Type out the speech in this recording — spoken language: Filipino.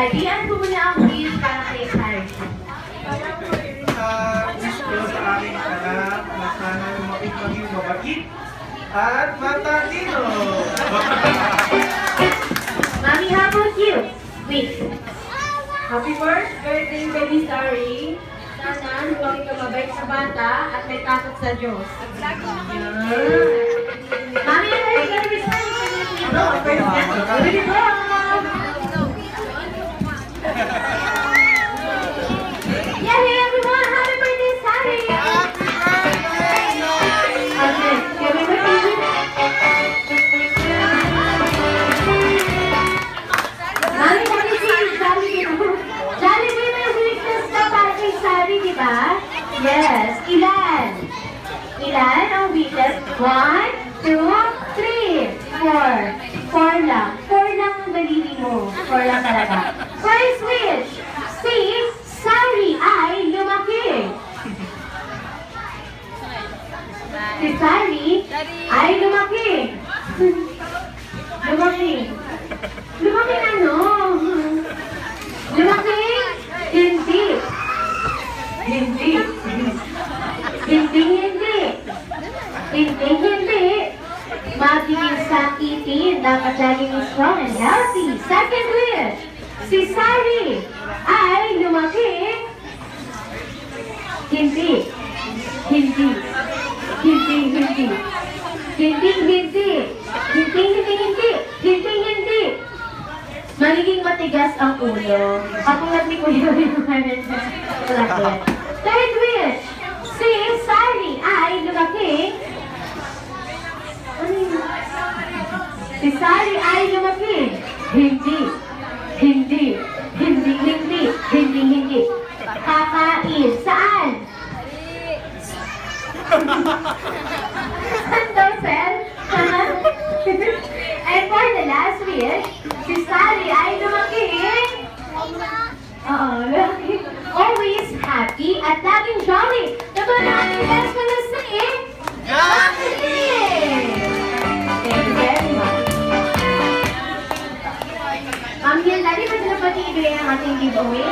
Sari. Ano muna ang wish para kay Sari? Wish ko sa aking anak na sana lumaki maging mabait at matalino. Mami, how about you? Wish. Happy birthday, baby Sari. Sana lumaki ka mabait sa bata at may takot sa Diyos. Mami, ano yung gonna wish na Ready go! Yeah, hey everyone! Happy birthday, Sari! Okay, can we repeat it? Mami, kasi si Jollibee may wishes na para kay Sari, di ba? Yes. Ilan? Ilan ang wishes? 1, 2, 3, 4. 4 lang. 4 lang ang balili mo. 4 lang talaga. First wish. Si Sari ay lumaki. Si Sari ay lumaki. Lumaki. Lumaki ano? Lumaki? Hindi. Hindi. Hindi, hindi. Hindi, hindi. Magiging sakitin. Dapat laging strong and healthy. Second wish. Si Sari ay lumaki. Hindi. Hindi. Hindi, hindi. Hindi, hindi. Hindi, hindi, hindi. Hindi, hindi. Magiging matigas ang ulo. Katulad ni Kuya Rimanan. Third wish. Si Sari ay lumaki. Ano yun? Si Sari ay lumaki. Hindi. Hindi. Hindi, hindi. Hindi, hindi. Kakain. Saan? Saan daw, sir? And for the last wish, si Sari ay lumaki. Oo, lumaki. Always happy at laging jolly. Diba natin best ko na si Jollibee! Thank you very much. Ma'am, yan, dali ba sila pati ibigay ang ating giveaway?